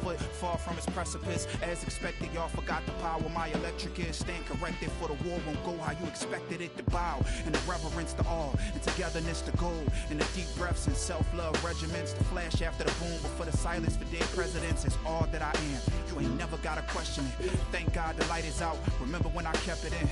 foot far from its precipice. As expected, y'all forgot the power my electric is. Stand corrected, for the war won't go how you expected it to bow. And the reverence to all, and togetherness to gold. And the deep breaths and self-love regiments to flash after the boom. But for the silence for dead presidents is all that I am. You ain't never gotta question it. Thank God the light is out. Remember when I kept it in.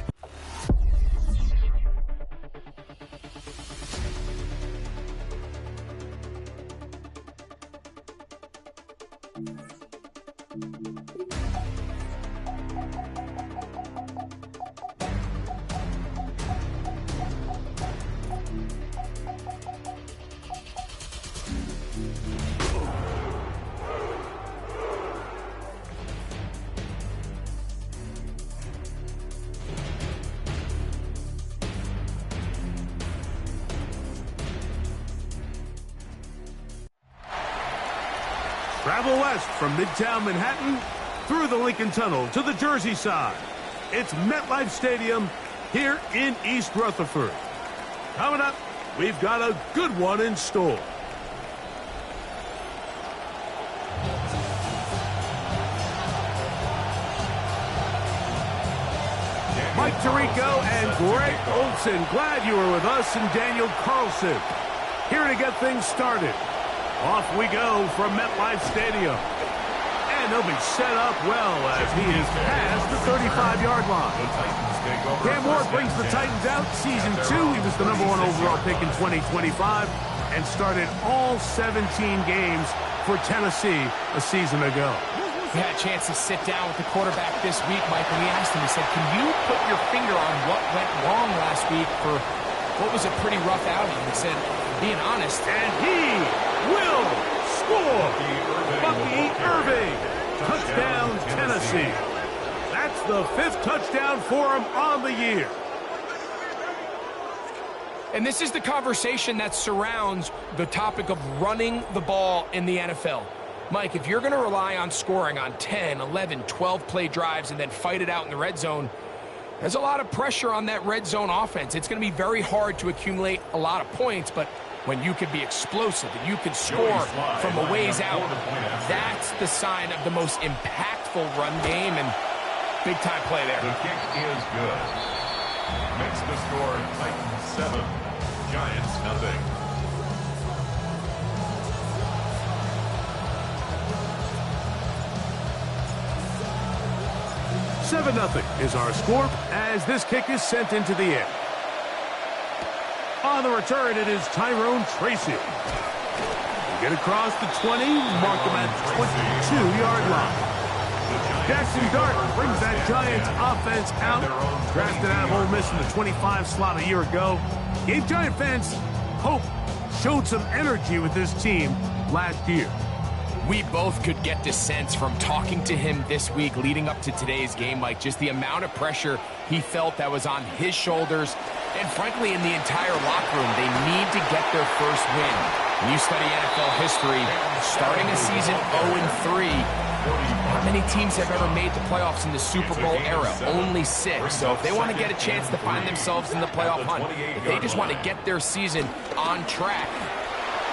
Travel west from Midtown Manhattan through the Lincoln Tunnel to the Jersey side. It's MetLife Stadium here in East Rutherford. Coming up, we've got a good one in store. Mike Tirico and Greg Olson, glad you were with us, and Daniel Carlson here to get things started. Off we go from MetLife Stadium. And they'll be set up well as he is past the 35-yard line. Cam Ward brings the Titans out. Season 2, he was the #1 overall pick in 2025 and started all 17 games for Tennessee a season ago. We had a chance to sit down with the quarterback this week, Mike, and we asked him, he said, can you put your finger on what went wrong last week for what was a pretty rough outing? He said, being honest. And he will score. Bucky Irving. Touchdown, Tennessee. That's the 5th touchdown for him on the year. And this is the conversation that surrounds the topic of running the ball in the NFL. Mike, if you're going to rely on scoring on 10, 11, 12-play drives and then fight it out in the red zone, there's a lot of pressure on that red zone offense. It's going to be very hard to accumulate a lot of points, but when you can be explosive and you can score from a ways out, that's the sign of the most impactful run game, and big-time play there. The kick is good. Makes the score Titans 7, Giants nothing. $7-0 is our score as this kick is sent into the air. On the return, it is Tyrone Tracy. Get across the 20, mark him at 22-yard line. Jackson Dart brings that Giants offense out. Drafted out of Ole Miss in the 25 slot a year ago. Gave Giant fans hope, showed some energy with this team last year. We both could get the sense from talking to him this week leading up to today's game, like just the amount of pressure he felt that was on his shoulders and, frankly, in the entire locker room. They need to get their first win. When you study NFL history, starting a season 0-3, how many teams have ever made the playoffs in the Super Bowl era? Only 6. So if they want to get a chance to find themselves in the playoff hunt, if they just want to get their season on track,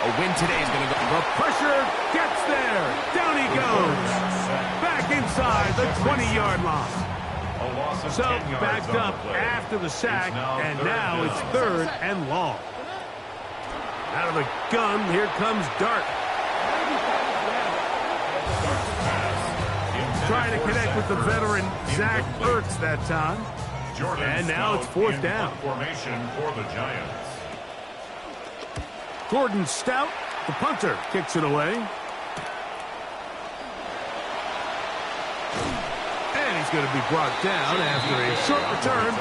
a win today is going to go. The pressure gets there. Down he goes. Back inside the 20-yard line. So backed up after the sack, and now it's 3rd and long. Out of the gun, here comes Dart. Trying to connect with the veteran Zach Ertz that time. And now it's 4th down. Formation for the Giants. Gordon Stout, the punter, kicks it away. And he's going to be brought down after a short return.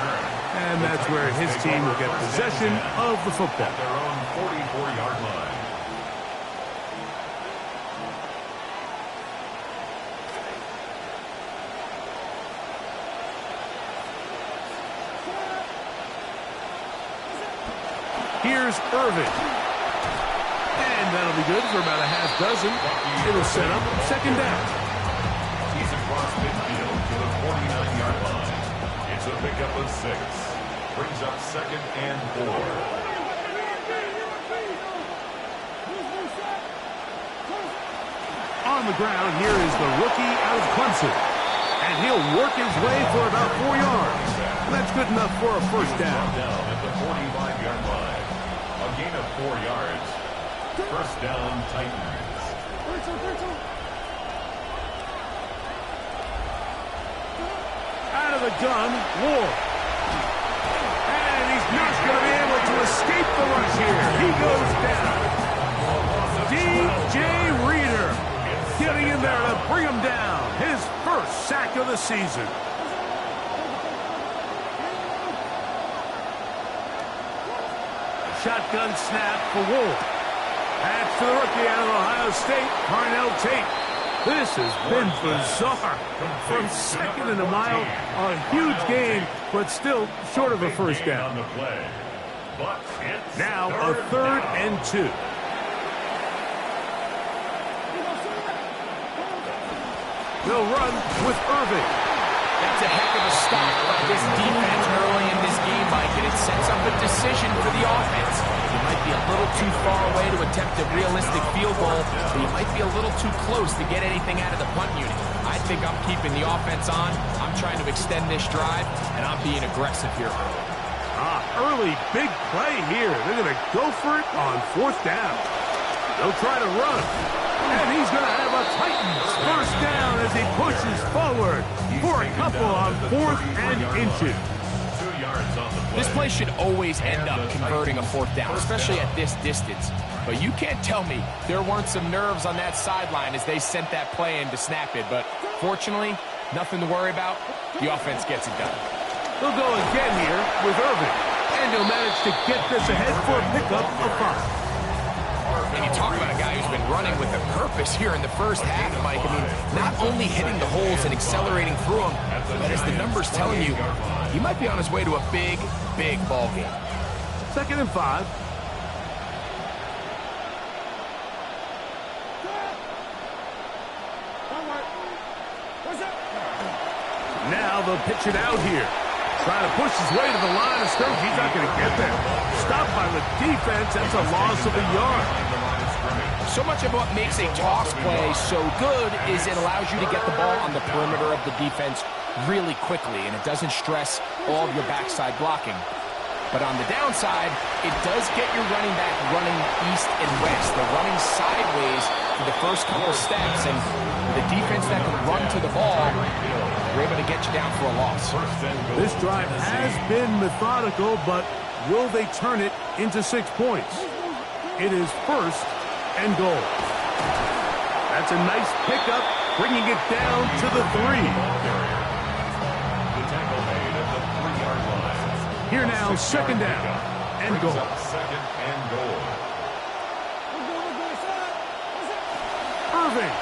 And that's where his team will get possession of the football. At their own 44-yard line. Here's Irving. And that'll be good for about a half dozen. It'll set up 2nd down. He's across midfield to the 49-yard line. It's a pickup of 6. Brings up 2nd and 4. On the ground, here is the rookie out of Clemson. And he'll work his way for about 4 yards. That's good enough for a first down. Down at the 45-yard line. A gain of 4 yards. First down, Titans. Out of the gun, Ward. And he's not going to be able to escape the rush here. He goes down. DJ Reader getting in there to bring him down. His first sack of the season. Shotgun snap for Wolf. That's to the rookie out of Ohio State, Carnell Tate. This has been bizarre. From second and a mile, a huge gain, but still short of a first down. Now a 3rd and 2. They'll run with Irving. That's a heck of a stop by this defense early in this game, Mike, and it sets up a decision for the offense. You might be a little too far away to attempt a realistic field goal, but you might be a little too close to get anything out of the punt unit. I think I'm keeping the offense on. I'm trying to extend this drive, and I'm being aggressive here. Early big play here. They're going to go for it on 4th down. They'll try to run. And he's going to have a Titans first down as he pushes forward for a couple on 4th and inches. 2 yards on the play. This play should always end up converting a 4th down, especially at this distance. But you can't tell me there weren't some nerves on that sideline as they sent that play in to snap it. But fortunately, nothing to worry about. The offense gets it done. They'll go again here with Irving. And he'll manage to get this ahead for a pickup of 5. And you talk about a guy who's been running with a purpose here in the first half, Mike. I mean, not only hitting the holes and accelerating through them, but as the numbers telling you, he might be on his way to a big, big ball game. 2nd and 5. Now they'll pitch it out here. Trying to push his way to the line of scrimmage. He's not going to get there. Stopped by the defense. That's a loss of a yard. So much of what makes a toss play so good is it allows you to get the ball on the perimeter of the defense really quickly, and it doesn't stress all of your backside blocking. But on the downside, it does get your running back running east and west. They're running sideways for the first couple steps, and the defense that can run to the ball, they're able to get you down for a loss. This drive has been methodical, but will they turn it into 6 points? It is 1st and goal. That's a nice pickup, bringing it down to the 3. The tackle made at the 3-yard line. Here now, 2nd down and goal. 2nd and goal. Irving,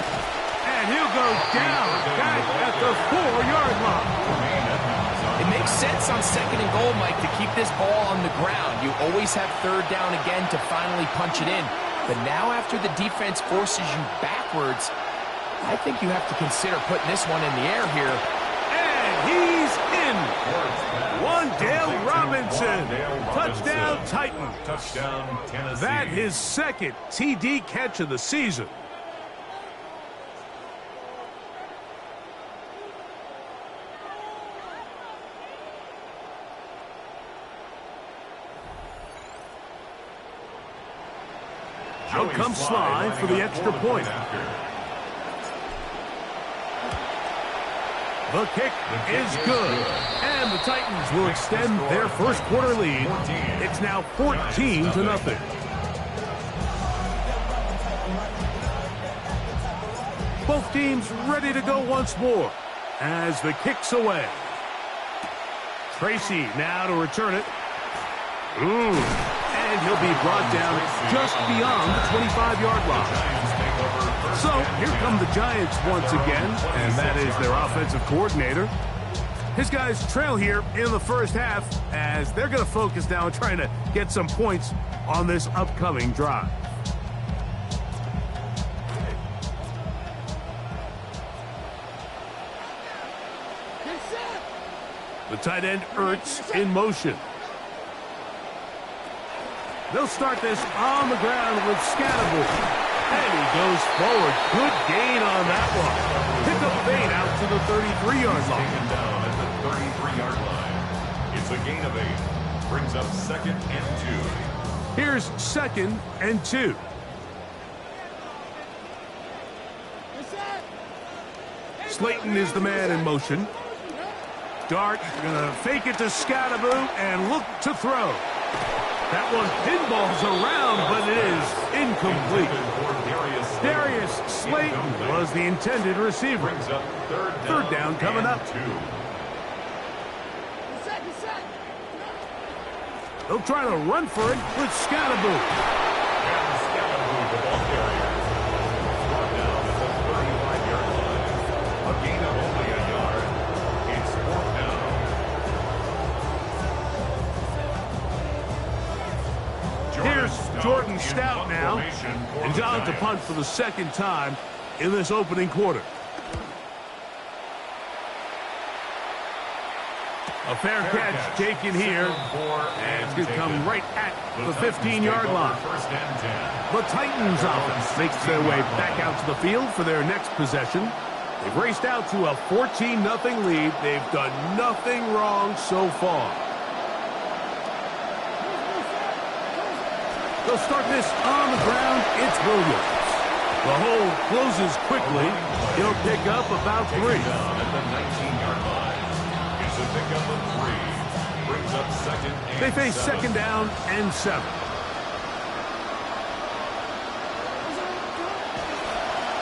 and he'll go down back at the 4-yard line. It makes sense on 2nd and goal, Mike, to keep this ball on the ground. You always have 3rd down again to finally punch it in. But now after the defense forces you backwards, I think you have to consider putting this one in the air here. And he's in. Wandale Robinson. Touchdown Titan. Touchdown Tennessee. That his 2nd TD catch of the season. Out comes Sly for the extra point. The kick is good. And the Titans will extend their first quarter lead. It's now 14-0. Both teams ready to go once more as the kick's away. Tracy now to return it. And he'll be brought down just beyond the 25-yard line. So here come the Giants once again, and that is their offensive coordinator. His guys trail here in the first half as they're going to focus now on trying to get some points on this upcoming drive. The tight end Ertz in motion. They'll start this on the ground with Scatterbush. And he goes forward. Good gain on that one. Pick up 8 out to the 33-yard line. Taken down at the 33-yard line. It's a gain of 8. Brings up 2nd and 2. Here's 2nd and 2. Slayton is the man in motion. Dart gonna fake it to Scattaboo and look to throw. That one pinballs around, but it is incomplete. Darius Slayton was the intended receiver. Brings up Third down coming up. 2. They'll try to run for it with Scattaboo. And Scattaboo, the ball carrier. Brought down at the 35-yard line. A gain of only a yard. It's 4th down. Here's Jordan Stout now. And down to punt for the 2nd time in this opening quarter. A fair catch taken here, and it's going to come right at the 15-yard line. The Titans offense makes their way back out to the field for their next possession. They've raced out to a 14-0 lead. They've done nothing wrong so far. They'll start this on the ground. It's Williams. The hole closes quickly. He'll pick up about 3. Down at the 19-yard line. It's a pickup of 3. Brings up 2nd and They face 7. 2nd down and 7.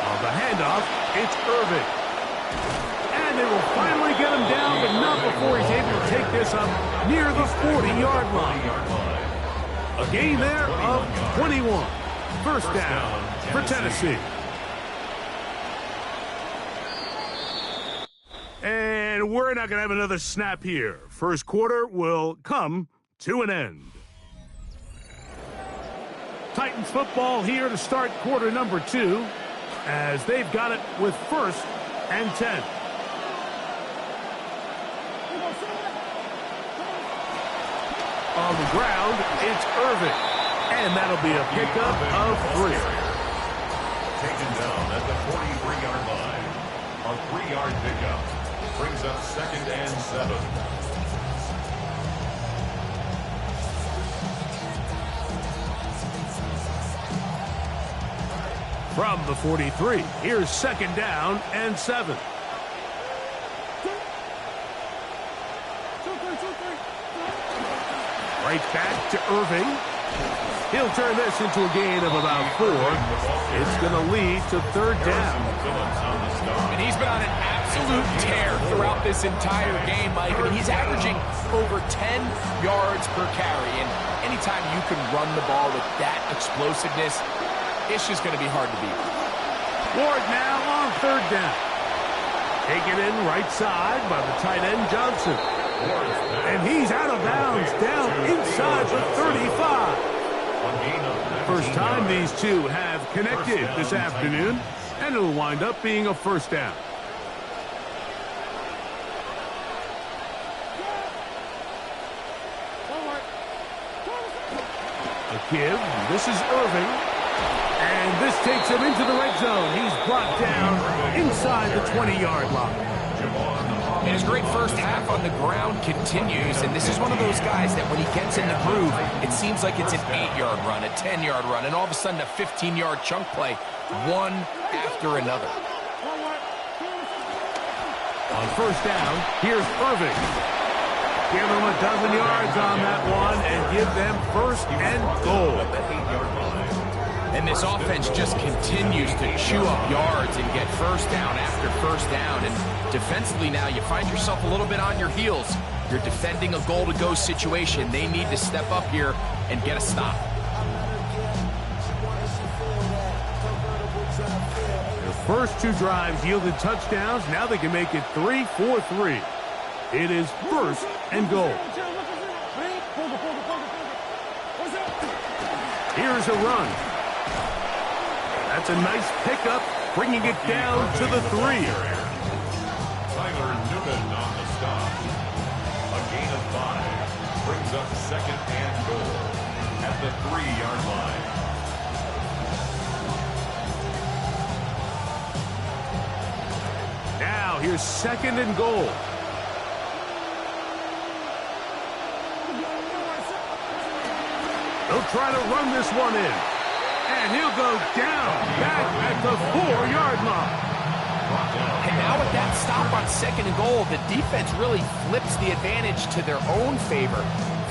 On the handoff, it's Irving. And they will finally get him down, but not before he's able to take this up near the 40-yard line. A gain there of 21. First down for Tennessee. And we're not going to have another snap here. First quarter will come to an end. Titans football here to start quarter number 2, as they've got it with 1st and 10. On the ground, it's Irving. And that'll be a pickup of 3. Taken down at the 43-yard line. A 3-yard pickup. Brings up 2nd and 7. From the 43, here's 2nd down and 7. Right back to Irving. He'll turn this into a gain of about 4. It's going to lead to 3rd down. And he's been on an absolute tear throughout this entire game, Mike. I mean, he's averaging over 10 yards per carry. And anytime you can run the ball with that explosiveness, it's just going to be hard to beat. Ward now on 3rd down. Taken in right side by the tight end Johnson. And he's out of bounds down inside the 35. First time these two have connected this afternoon, and it'll wind up being a 1st down. A give. This is Irving. And this takes him into the red zone. He's brought down inside the 20-yard line. And his great first half on the ground continues, and this is one of those guys that when he gets in the groove, it seems like it's an 8-yard run, a 10-yard run, and all of a sudden a 15-yard chunk play, one after another. On 1st down, here's Irving. Give them a dozen yards on that one and give them 1st and goal. And this offense just continues to chew up yards and get 1st down after 1st down. And defensively now, you find yourself a little bit on your heels. You're defending a goal-to-go situation. They need to step up here and get a stop. Their first 2 drives yielded touchdowns. Now they can make it 3-4-3. It is 1st and goal. Here's a run. That's a nice pickup, bringing it down to the 3. Tyler Newman on the stop. A gain of 5. Brings up 2nd and goal at the 3-yard line. Now here's 2nd and goal. He'll try to run this one in. And he'll go down back at the 4-yard line. And now with that stop on 2nd and goal, the defense really flips the advantage to their own favor.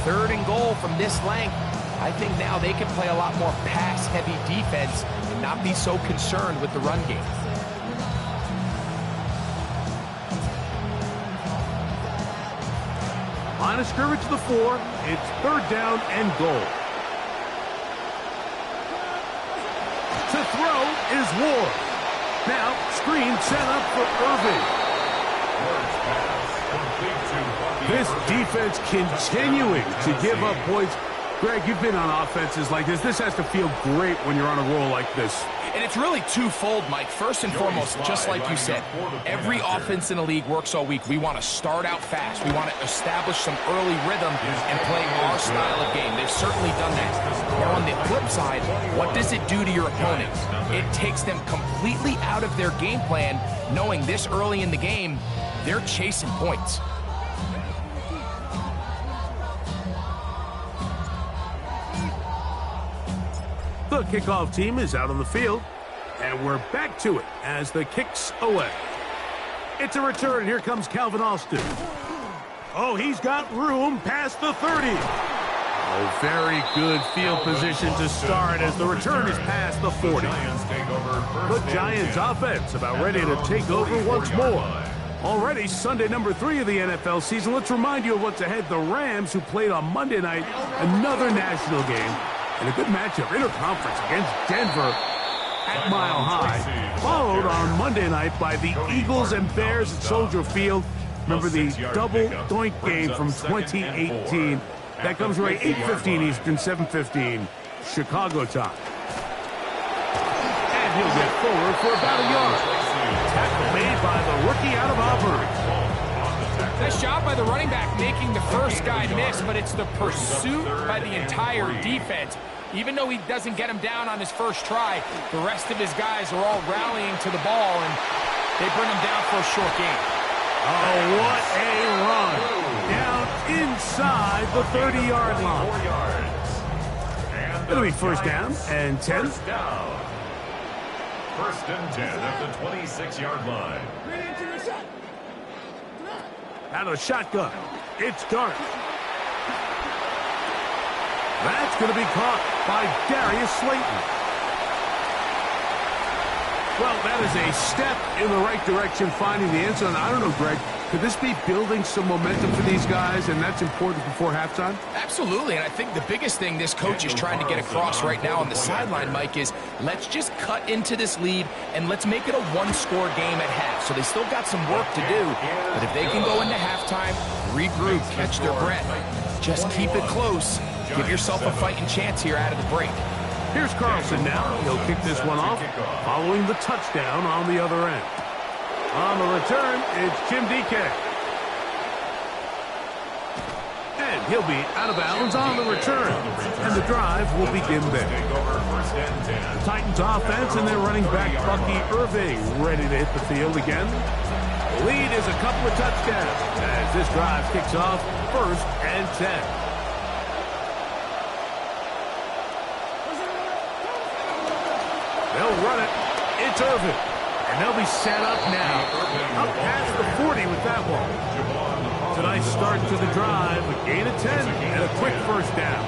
3rd and goal from this length. I think now they can play a lot more pass-heavy defense and not be so concerned with the run game. Line of scrimmage to the 4. It's 3rd down and goal. To throw is Ward. Now, screen set up for Irving. This defense continuing to give up points. Greg, you've been on offenses like this. This has to feel great when you're on a roll like this. And it's really twofold, Mike. First and foremost, just like you said, every offense in the league works all week. We want to start out fast. We want to establish some early rhythm and play our style of game. They've certainly done that. Now, on the flip side, what does it do to your opponent? It takes them completely out of their game plan, knowing this early in the game, they're chasing points. The kickoff team is out on the field, and we're back to it as the kick's away. It's a return. Here comes Calvin Austin. Oh, he's got room past the 30. Oh, very good field position to start as the return is past the 40. The Giants offense about ready to take over once more. Already Sunday number 3 of the NFL season. Let's remind you of what's ahead. The Rams, who played on Monday night, another national game. And a good matchup, interconference against Denver at Mile High. Followed on Monday night by the Eagles and Bears at Soldier Field. Remember the double doink game from 2018. That comes right 8:15 Eastern, 7:15 Chicago time. And he'll get forward for about a yard. Tackle made by the rookie out of Auburn. Nice job by the running back making the first guy miss, but it's the pursuit by the entire defense. Even though he doesn't get him down on his first try, the rest of his guys are all rallying to the ball, and they bring him down for a short gain. Oh, what a run. Down inside the 30-yard line. It'll be 1st down and 10. 1st and 10 at the 26-yard line. Out of the shotgun. It's Dart. That's going to be caught by Darius Slayton. Well, that is a step in the right direction, finding the end zone. I don't know, Greg, could this be building some momentum for these guys, and that's important before halftime? Absolutely, and I think the biggest thing this coach is trying to get across right now on the sideline, Mike, is let's just cut into this lead, and let's make it a one-score game at half. So they still got some work to do, but if they can go into halftime, regroup, catch their breath, just keep it close, give yourself a fighting chance here out of the break. Here's Carlson now. He'll kick this one off, following the touchdown on the other end. On the return, it's Jim DK. And he'll be out of bounds on the return. And the drive will begin there. The Titans offense and their running back, Bucky Irving, ready to hit the field again. The lead is a couple of touchdowns as this drive kicks off 1st and 10. They'll run it. It's Irving. And they'll be set up now. Up past the 40 with that one. It's a nice start to the drive. A gain of 10 and a quick 1st down.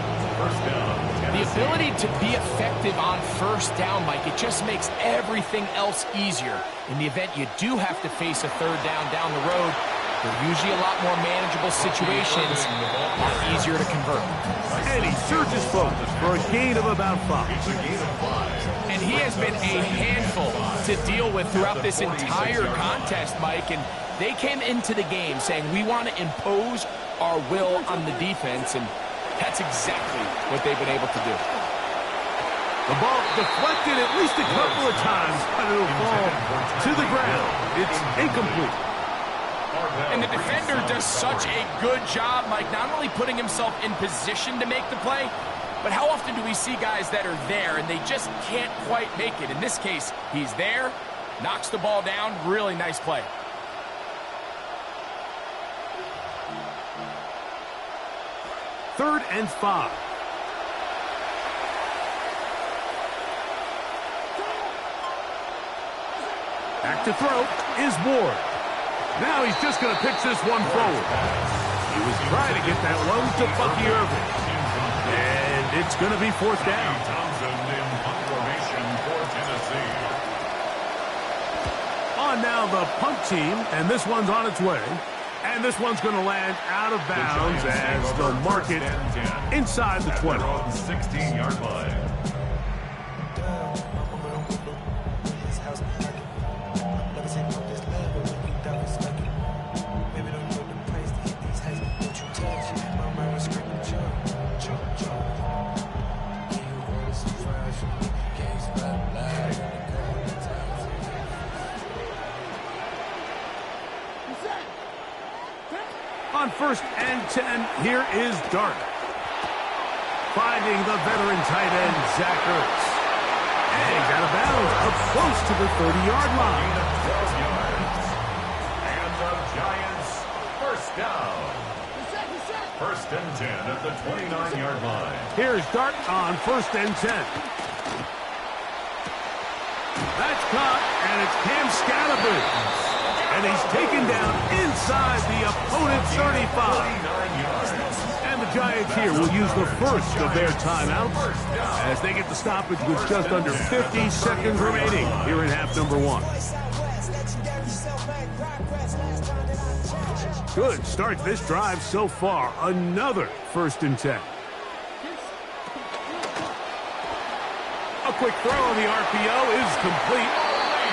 The ability to be effective on 1st down, Mike, it just makes everything else easier. In the event you do have to face a 3rd down the road, they're usually a lot more manageable situations, a lot easier to convert. And he surges forward for a gain of about 5. And he has been a handful to deal with throughout this entire contest, Mike. And they came into the game saying, we want to impose our will on the defense. And that's exactly what they've been able to do. The ball deflected at least a couple of times, but it'll fall to the ground. It's incomplete. And the defender does such a good job, Mike, not only putting himself in position to make the play, but how often do we see guys that are there and they just can't quite make it? In this case, he's there, knocks the ball down, really nice play. 3rd and 5. Back to throw is Ward. Now he's just going to pitch this one forward. He was trying to get that one to Bucky Irving. And it's going to be 4th down. Thompson in punt formation for Tennessee. On now the punt team, and this one's on its way. And this one's going to land out of bounds as they'll mark it inside the 20. 16-yard line. On 1st and 10, here is Dart. Finding the veteran tight end, Zach Ertz. And he's out of bounds, up close to the 30-yard line. And the Giants, 1st down. 1st and 10 at the 29-yard line. Here's Dart on 1st and 10. That's caught, and it's Cam Scatterby. And he's taken down inside the opponent's 35. And the Giants here will use the first of their timeouts as they get the stoppage with just under 50 seconds remaining here in half number 1. Good start to this drive so far. Another 1st and 10. A quick throw on the RPO is complete.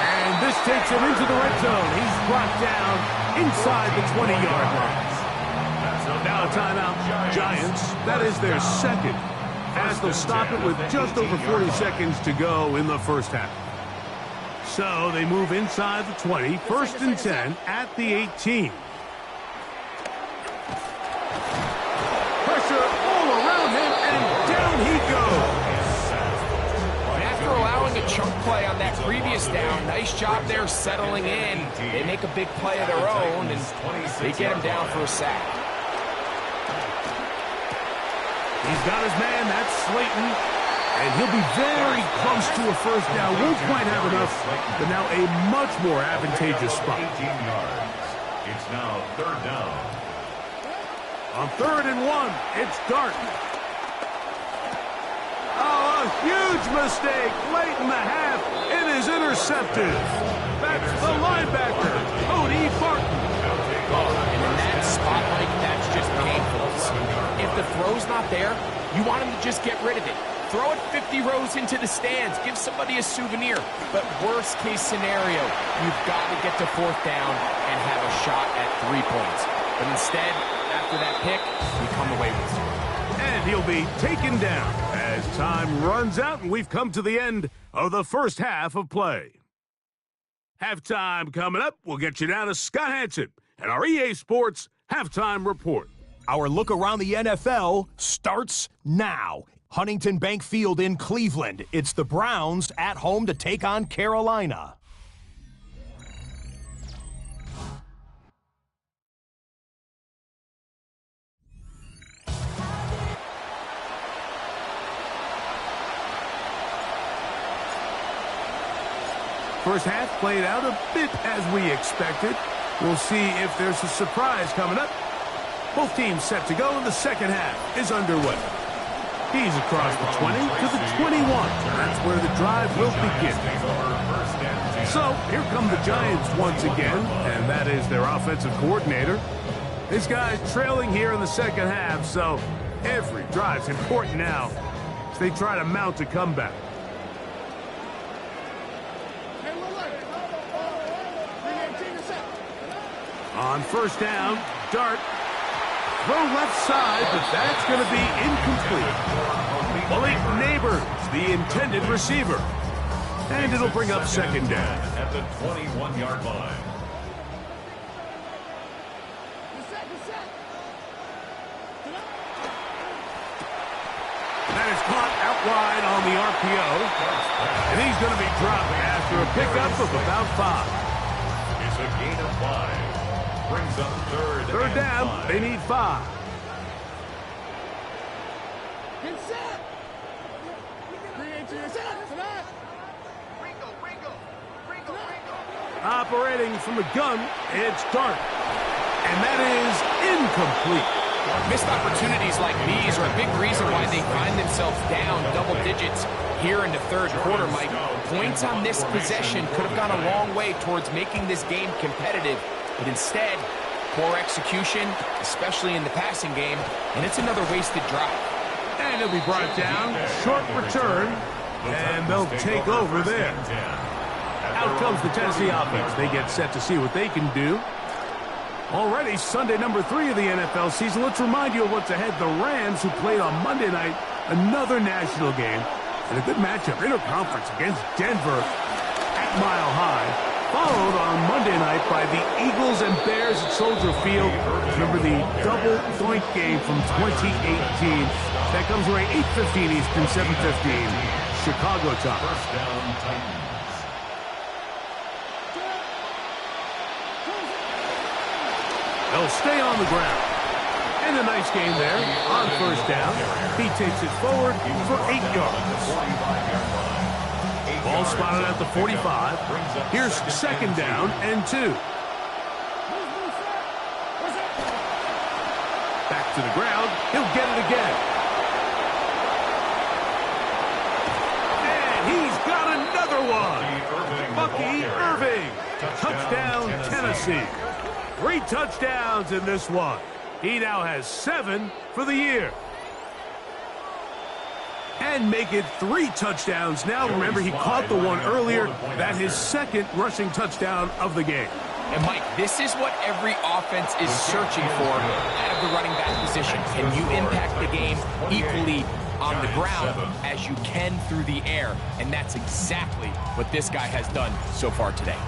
And this takes him into the red zone. He's brought down inside the 20-yard line. Now a timeout, Giants. That is their 2nd, as they'll stop it with just over 40 seconds to go in the 1st half. So they move inside the 20, 1st and 10 at the 18. Pressure all around him, and down he goes. Allowing a chunk play on that previous down. Nice job there settling in. They make a big play of their own, and they get him down for a sack. He's got his man, that's Slayton, and he'll be very close to a 1st down. Won't quite have enough, but now a much more advantageous spot. 18 yards. It's now 3rd down. On 3rd and 1, it's Dart. Oh, a huge mistake late in the half. It is intercepted. That's the linebacker, Cody Barton. And in that spot, like, that's just painful. If the throw's not there, you want him to just get rid of it. Throw it 50 rows into the stands. Give somebody a souvenir. But worst case scenario, you've got to get to 4th down and have a shot at 3 points. But instead, after that pick, you come away with 0. And he'll be taken down as time runs out, and we've come to the end of the 1st half of play. Halftime coming up. We'll get you down to Scott Hansen and our EA Sports Halftime Report. Our look around the NFL starts now. Huntington Bank Field in Cleveland. It's the Browns at home to take on Carolina. First half played out a bit as we expected. We'll see if there's a surprise coming up. Both teams set to go, and the 2nd half is underway. He's across the 20 to the 21. That's where the drive will begin. So here come the Giants once again, and that is their offensive coordinator. This guy's trailing here in the 2nd half, so every drive's important now as they try to mount a comeback. On 1st down, Dart. Throw left side, but that's going to be incomplete. Malik Neighbors, the intended receiver. And it'll bring up 2nd down. At the 21-yard line. That is caught out wide on the RPO. And he's going to be dropped after a pickup of about 5. It's a gain of 5. Brings up 3rd Third and down, 5. they need 5. Operating from the gun, it's Dart. And that is incomplete. Missed opportunities like these are a big reason why they find themselves down double digits here in the third quarter, Mike. Points on this possession could have gone a long way towards making this game competitive, but instead, poor execution, especially in the passing game, and it's another wasted drive. And he'll be brought down, short return, and they'll take over there. Out comes the Tennessee offense. They get set to see what they can do. Already Sunday number 3 of the NFL season. Let's remind you of what's ahead. The Rams, who played on Monday night, another national game, and a good matchup, interconference against Denver at Mile High, followed on Monday night by the Eagles and Bears at Soldier Field. Remember the double doink game from 2018. That comes right 8:15 Eastern, 7:15 Chicago time. First down, Titans. They'll stay on the ground. And a nice game there on first down. He takes it forward for 8 yards. Ball spotted at the 45. Here's second down and 2. Back to the ground. He'll get it again. And he's got another one. Bucky Irving. Touchdown, Tennessee. 3 touchdowns in this one. He now has 7 for the year. And make it 3 touchdowns now. Remember, he caught the one earlier. That's his second rushing touchdown of the game. And, Mike, this is what every offense is searching for out of the running back position. Can you impact the game equally on the ground as you can through the air? And that's exactly what this guy has done so far today.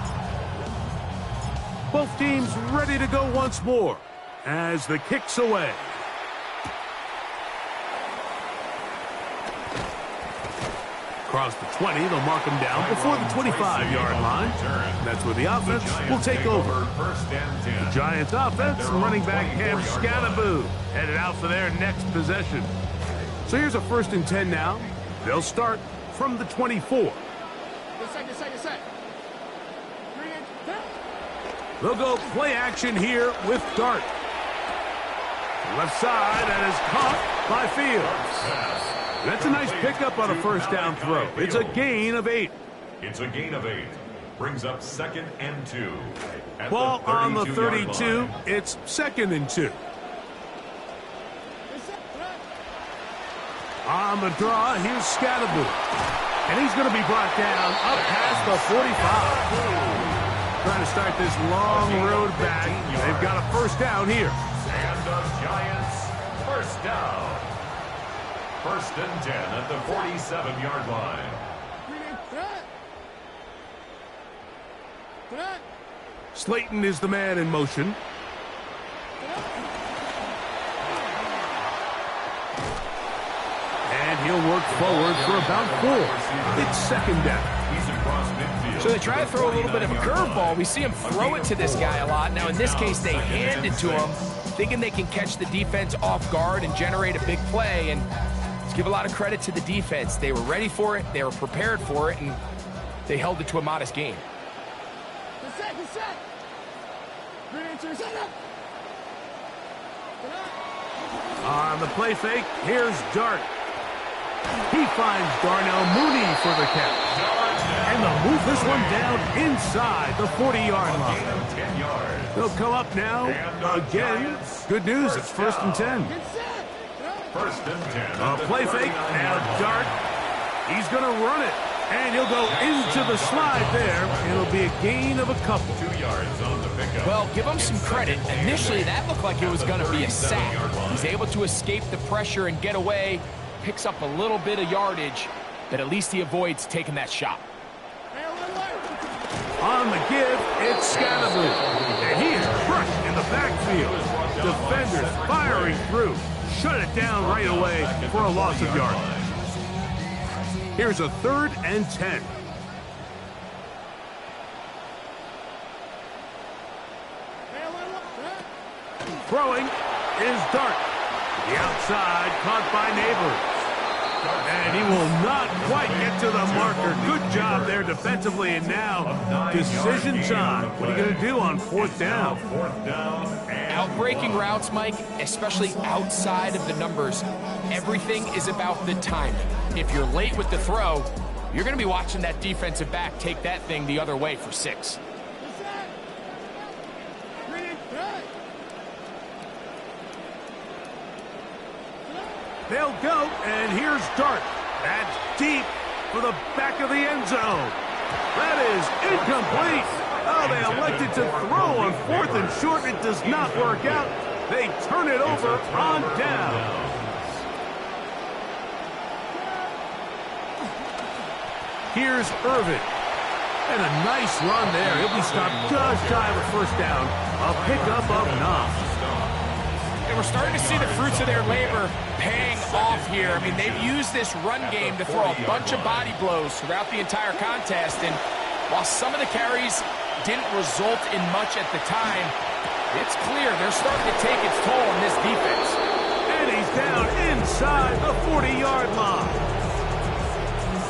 Both teams ready to go once more as the kick's away. Across the 20, they'll mark him down before the 25-yard line. That's where the offense will take over. The Giants offense, running back Cam Scannaboo headed out for their next possession. So here's a 1st and 10 now. They'll start from the 24. They'll go play action here with Dart. Left side, and is caught by Fields. That's a nice pickup on a first down throw. It's a gain of 8. It's a gain of 8. Brings up 2nd and 2. Ball on the 32. It's 2nd and 2. On the draw, here's Scannaboo. And he's going to be brought down up past the 45. Trying to start this long road back. They've got a first down here. And the Giants, first down. 1st and 10 at the 47-yard line. Slayton is the man in motion. And he'll work forward for about 4. It's 2nd down. He's across midfield. So they try to throw a little bit of a curveball. We see him throw it to this guy a lot. Now, in this case, they hand it to him, thinking they can catch the defense off guard and generate a big play. And let's give a lot of credit to the defense. They were ready for it, they were prepared for it, and they held it to a modest game. On the play fake, here's Dart. He finds Darnell Mooney for the catch. And they'll move this one down inside the 40-yard line. They'll come up now again. Good news, it's 1st and 10. 1st and 10. Play fake, now Dart. He's going to run it. And he'll go into the slide there. It'll be a gain of a couple. 2 yards on the pickup. Well, give him some credit. Initially, that looked like it was going to be a sack. He's able to escape the pressure and get away. Picks up a little bit of yardage, but at least he avoids taking that shot. On the give, it's Scannaboo. And he is crushed in the backfield. Defenders firing through. Shut it down right away for a loss of yardage. Here's a 3rd and 10. Throwing is Dart. The outside caught by Neighbors. And he will not quite get to the marker. Good job there defensively, and now decision time. What are you going to do on fourth down? Outbreaking routes, Mike, especially outside of the numbers, everything is about the timing. If you're late with the throw, you're going to be watching that defensive back take that thing the other way for 6. They'll go, and here's Dart. That's deep for the back of the end zone. That is incomplete. Oh, they elected to throw on 4th and short. It does not work out. They turn it over on down. Here's Irvin. And a nice run there. He'll be stopped just shy of a first down. A pickup of 9. And we're starting to see the fruits of their labor paying off here. I mean, they've used this run game to throw a bunch of body blows throughout the entire contest. And while some of the carries didn't result in much at the time, it's clear they're starting to take its toll on this defense. And he's down inside the 40-yard line.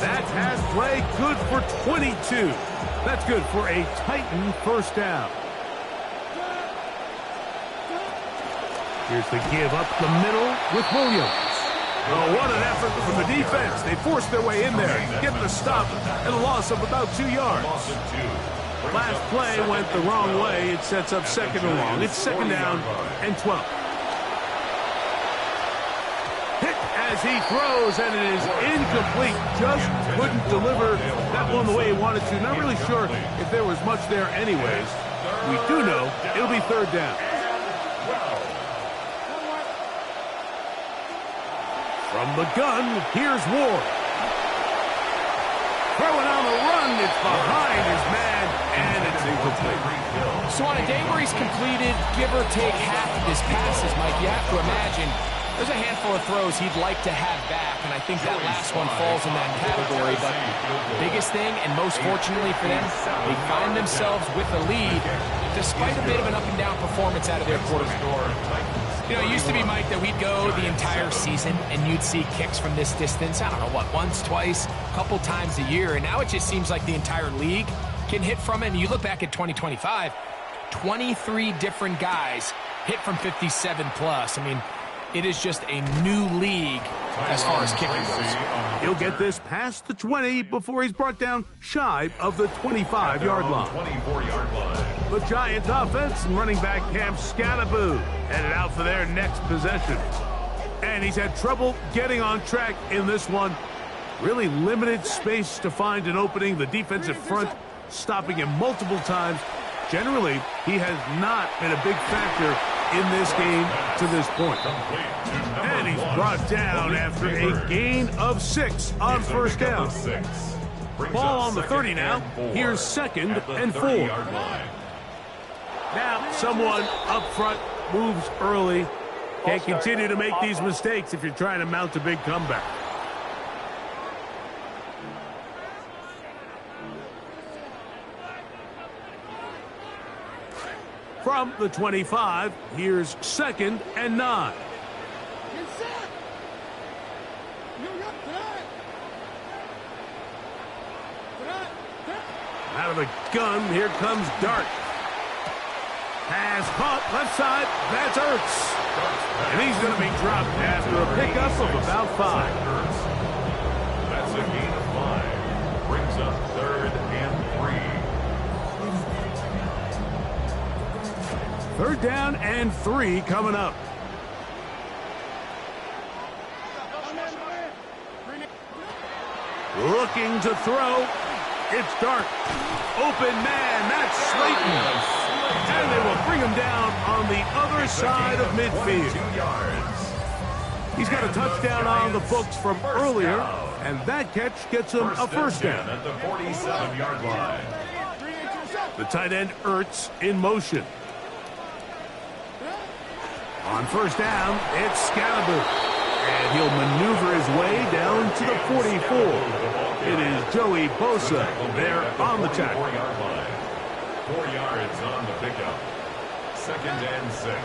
That pass play good for 22. That's good for a Titan first down. Here's the give up the middle with Williams. Oh, what an effort from the defense. They forced their way in there, getting the stop and a loss of about 2 yards. Last play went the wrong way. It sets up 2nd and long. It's 2nd down and 12. Hit as he throws, and it is incomplete. Just couldn't deliver that one the way he wanted to. Not really sure if there was much there anyways. We do know it'll be 3rd down. From the gun, here's Ward. Throwing on the run, it's behind his man, and it's incomplete. So on a day where he's completed, give or take half of his passes, Mike, you have to imagine there's a handful of throws he'd like to have back, and I think that last one falls in that category. But the biggest thing, and most fortunately for them, they find themselves with a lead, despite a bit of an up-and-down performance out of their quarterback. You know, it used to be, Mike, that we'd go the entire season and you'd see kicks from this distance, I don't know what, once, twice, a couple times a year, and now it just seems like the entire league can hit from it. And you look back at 2025, 23 different guys hit from 57 plus. I mean, it is just a new league as far as kicking goes. He'll get this past the 20 before he's brought down shy of the 25-yard line. 24-yard line. The Giants offense and running back Cam Scattaboo headed out for their next possession. And he's had trouble getting on track in this one. Really limited space to find an opening. The defensive front stopping him multiple times. Generally, he has not been a big factor in this game to this point. And he's brought down after a gain of 6 on first down. Ball on the 30 now. Here's 2nd and 4. Now, someone up front moves early. Can't continue to make these mistakes if you're trying to mount a big comeback. From the 25, here's 2nd and 9. Out of the gun, here comes Dart. Pass caught left side, that's Ertz. And he's going to be dropped after a pickup of about 5. That's a gain of 5. Brings up 3rd and 3. 3rd down and 3 coming up. Looking to throw. It's Dart. Open man, that's Slayton. And they will bring him down on the other side of midfield. He's got a touchdown on the books from earlier, and that catch gets him a first down. At the 47-yard line. The tight end Ertz in motion. On first down, it's Scattaboo. And he'll maneuver his way down to the 44. It is Joey Bosa there on the tackle. 4-yard line. 4 yards on the pickup. 2nd and 6.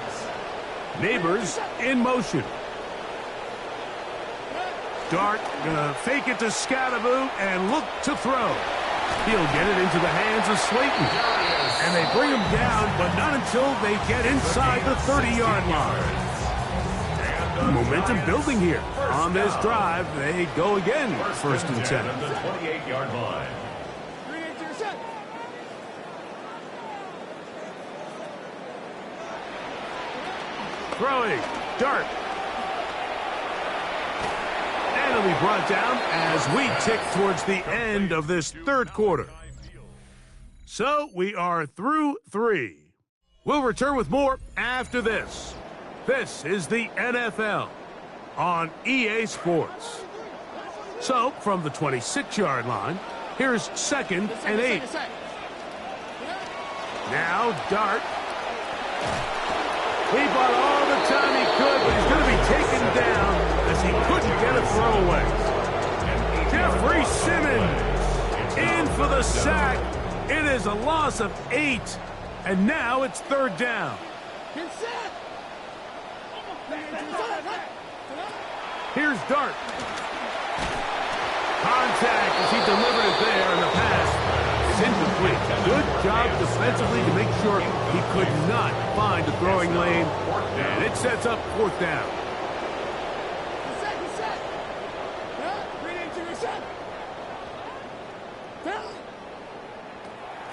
Neighbors in motion. Dart gonna fake it to Scadaboo and look to throw. He'll get it into the hands of Slayton. And they bring him down, but not until they get inside the 30-yard line. Momentum building here. On this drive, they go again, first and 10. At the 28-yard line. Throwing, Dart. And it'll be brought down as we tick towards the end of this third quarter. So we are through 3. We'll return with more after this. This is the NFL on EA Sports. So from the 26-yard line, here's 2nd and 8. Now Dart. He bought all the time he could, but he's going to be taken down as he couldn't get a throwaway. Jeffrey Simmons in for the sack. It is a loss of 8, and now it's 3rd down. Here's Dart. Contact as he delivered it there, and the pass is incomplete. Good job defensively to make sure he could not find a throwing lane, and it sets up 4th down.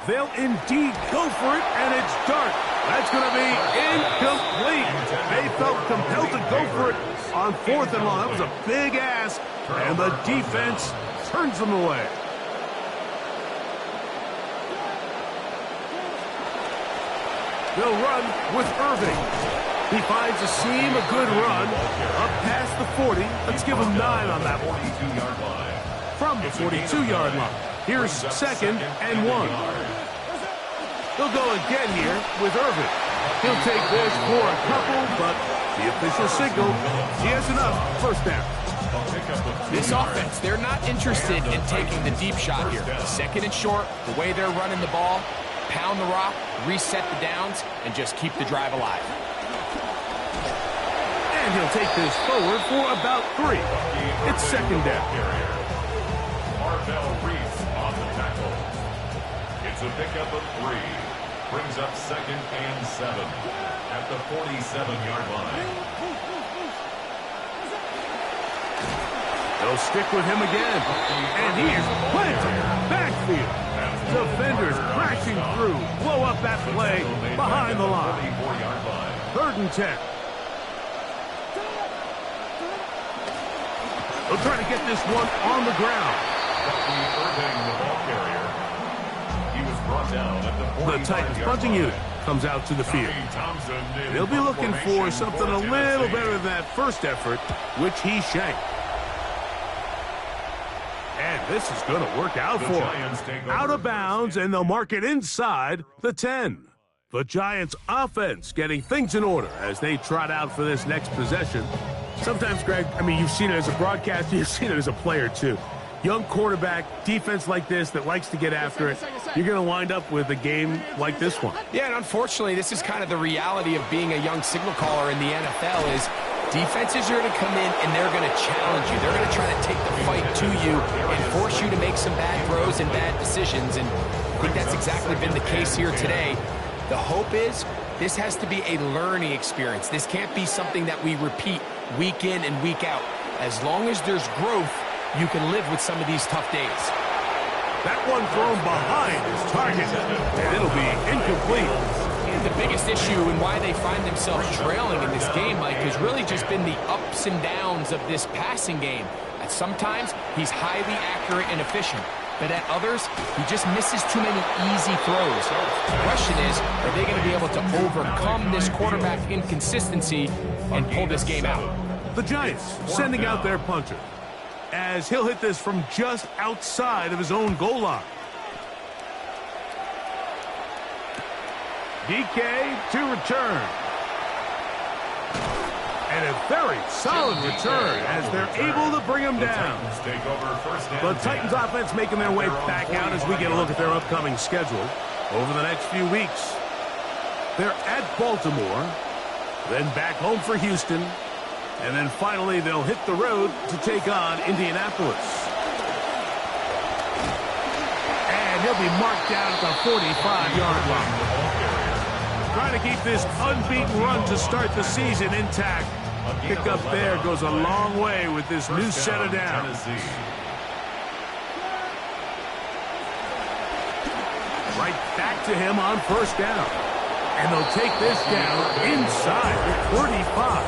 They'll indeed go for it, and it's Dart. That's going to be incomplete. They felt compelled to go for it on 4th and long. That was a big ask, and the defense turns them away. They'll run with Irving. He finds a seam, a good run, up past the 40. Let's give him 9 on that one. From the 42-yard line, here's 2nd and 1. They'll go again here with Irving. He'll take this for a couple, but the official signal, he has enough. 1st down. This offense, they're not interested in taking the deep shot here. 2nd and short, the way they're running the ball, pound the rock, reset the downs, and just keep the drive alive. And he'll take this forward for about 3. It's 2nd down. Marvell Reese on the tackle. It's a pickup of 3. Brings up 2nd and 7 at the 47-yard line. They'll stick with him again. And he is planted. Backfield. Defenders crashing through. Blow up that play behind the line. 3rd and 10. They'll try to get this one on the ground. Irving, the ball carrier. He was brought down at the 45-yard line. The Titans punting unit comes out to the field. They'll be looking for something a little better than that first effort, which he shanked. And this is going to work out for him. Out of bounds, and they'll mark it inside the 10. The Giants' offense getting things in order as they trot out for this next possession. Sometimes, Greg, I mean, you've seen it as a broadcaster, you've seen it as a player, too. Young quarterback, defense like this that likes to get after it, you're going to wind up with a game like this one. Yeah, and unfortunately, this is kind of the reality of being a young signal caller in the NFL is defenses are going to come in and they're going to challenge you. They're going to try to take the fight to you and force you to make some bad throws and bad decisions, and I think that's exactly been the case here today. The hope is this has to be a learning experience. This can't be something that we repeat week in and week out. As long as there's growth, you can live with some of these tough days. That one thrown behind his target, and it'll be incomplete. And the biggest issue and why they find themselves trailing in this game, Mike, has really just been the ups and downs of this passing game. At sometimes, he's highly accurate and efficient, but at others, he just misses too many easy throws. The question is, are they going to be able to overcome this quarterback inconsistency and pull this game out? The Giants sending out their punter, as he'll hit this from just outside of his own goal line. DK to return. And a very solid return as they're able to bring him down. The Titans offense making their way back out as we get a look at their upcoming schedule over the next few weeks. They're at Baltimore, then back home for Houston, And then finally, they'll hit the road to take on Indianapolis. And he'll be marked down at the 45-yard line. Trying to keep this unbeaten run to start the season intact. Pickup there goes a long way with this new set of downs. Right back to him on first down. And they'll take this down inside the 35.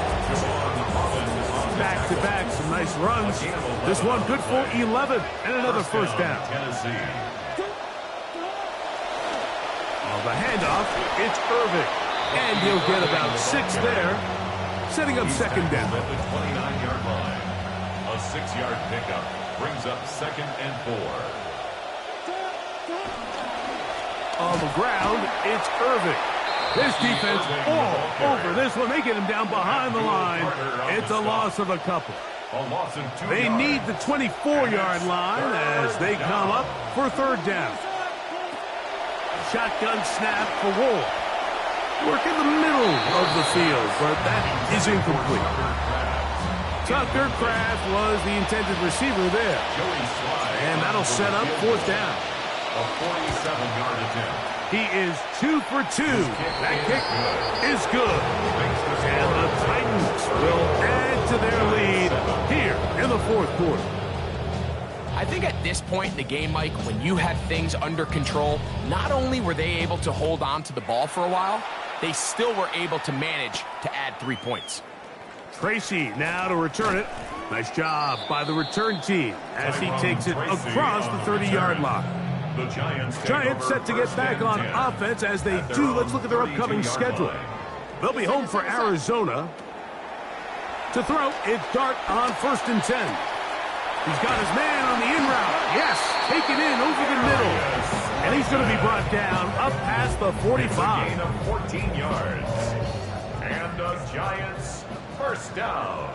Back-to-back, some nice runs. This one good for 11 and another first down. The handoff, it's Irving. And he'll get about 6 there, setting up second down. At the 29-yard line, a 6-yard pickup brings up 2nd and 4. On the ground, it's Irving. This defense all over this one. They get him down behind the line. It's a loss of a couple. They need the 24-yard line as they come up for third down. Shotgun snap for Wolf. Work in the middle of the field, but that is incomplete. Tucker Kraft was the intended receiver there. And that'll set up fourth down. A 47-yard attempt. He is 2 for 2. That kick is good. And the Titans will add to their lead here in the fourth quarter. I think at this point in the game, Mike, when you have things under control, not only were they able to hold on to the ball for a while, they still were able to manage to add 3 points. Tracy now to return it. Nice job by the return team as he takes it across the 30-yard line. The Giants set to get back on offense as they do. Let's look at their upcoming schedule. They'll be home for Arizona. To throw, it's Dart on 1st and 10. He's got his man on the in route. Yes, taken in over the middle. And he's going to be brought down up past the 45. Gain of 14 yards. And the Giants first down.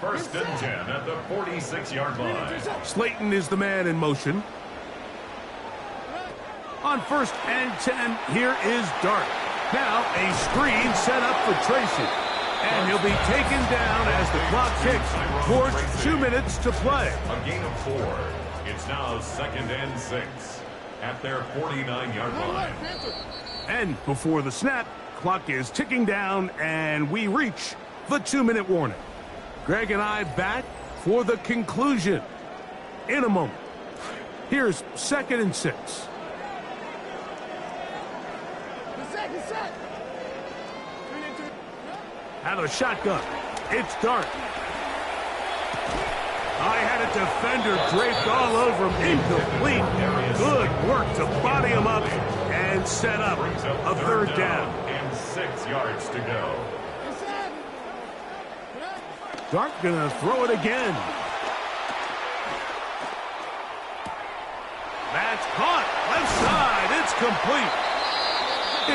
1st and 10 at the 46-yard line. Slayton is the man in motion. On 1st and 10, here is Dart. Now a screen set up for Tracy. And he'll be taken down as the clock ticks towards 2 minutes to play. A gain of 4. It's now 2nd and 6 at their 49-yard line. And before the snap, clock is ticking down, and we reach the 2-minute warning. Greg and I back for the conclusion in a moment. Here's 2nd and 6. Out of the shotgun, it's Dart. I had a defender draped all over him, incomplete. Good work to body him up and set up a third down. And 6 yards to go. Dart gonna throw it again. That's caught, left side, it's complete.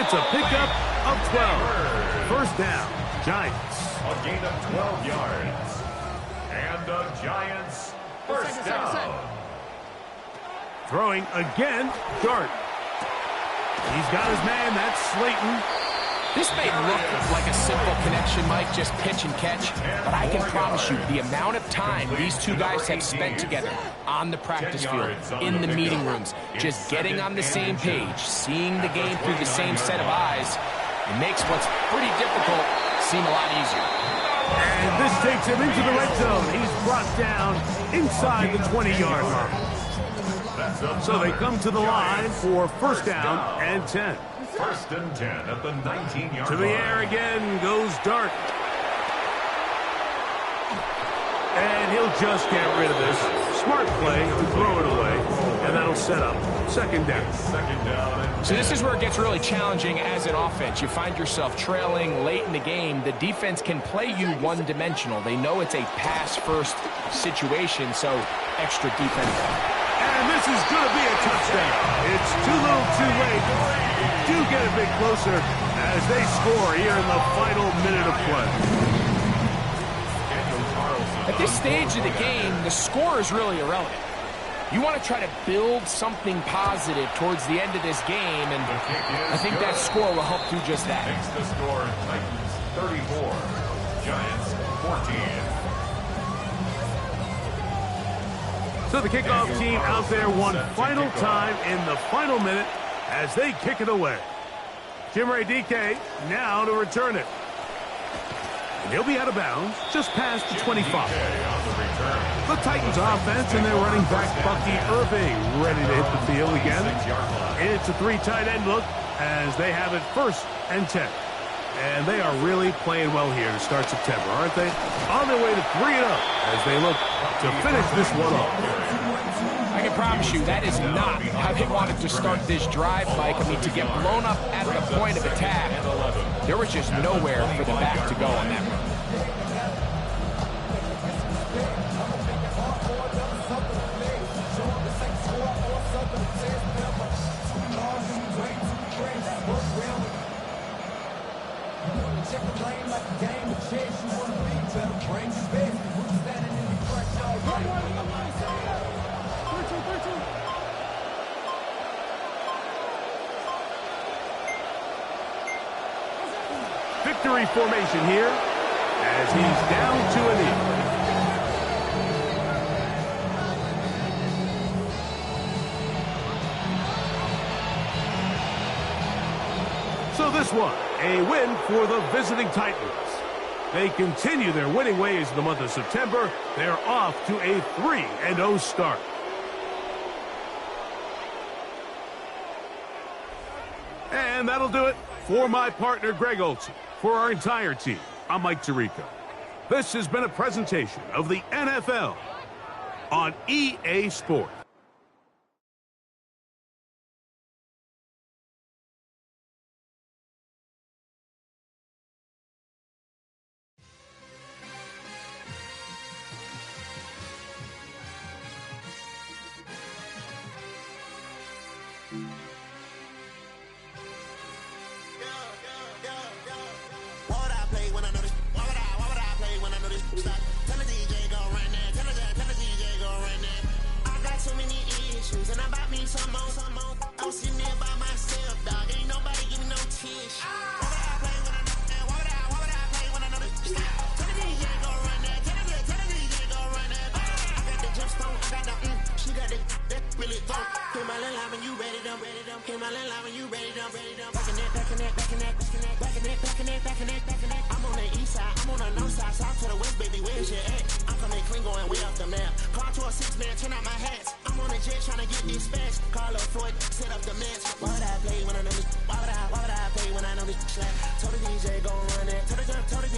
It's a pickup of 12. First down. Giants. A gain of 12 yards. And the Giants first down. Throwing again, Dart. He's got his man, that's Slayton. This may look like a simple connection, Mike, just pitch and catch, but I can promise you the amount of time these two guys have spent together on the practice field, in the meeting rooms, just getting on the same page, seeing the game through the same set of eyes, it makes what's pretty difficult seem a lot easier. And this takes him into the red zone. He's brought down inside the 20-yard line. So they come to the line for first down and 10. 1st and 10 at the 19-yard line. To the air again goes Dart. And he'll just get rid of this. Smart play to throw it away. And that'll set up second down. So this is where it gets really challenging as an offense. You find yourself trailing late in the game. The defense can play you one-dimensional. They know it's a pass-first situation, so extra defense. And this is going to be a touchdown. It's too little too late. Do get a bit closer as they score here in the final minute of play. At this stage of the game, the score is really irrelevant. You want to try to build something positive towards the end of this game, and I think that score will help do just that. Makes the score Titans 34, Giants 14. So the kickoff team out there one final time in the final minute as they kick it away. Jimmy DK now to return it. And he'll be out of bounds just past the 25. The Titans offense and their running back Bucky Irving ready to hit the field again. It's a 3 tight end look as they have it 1st and 10. And they are really playing well here to start September, aren't they? On their way to 3-0 as they look to finish this one off. I can promise you that is not how they wanted to start this drive, Mike. I mean, to get blown up at the point of attack, there was just nowhere for the back to go on that run. Victory formation here as he's down to a knee. So this one, a win for the visiting Titans. They continue their winning ways in the month of September. They're off to a 3-0 start. And that'll do it for my partner, Greg Olsen. For our entire team, I'm Mike Tirico. This has been a presentation of the NFL on EA Sports. I'm on the east side, I'm on the north side, south to the west, baby, where's your at? I'm coming clean, going way off the map. Car to a 6-man, turn out my hats. I'm on a jet trying to get dispatched. Carlo Floyd, set up the match. Why would I play when I know this? Why would I play when I know this? Told the DJ go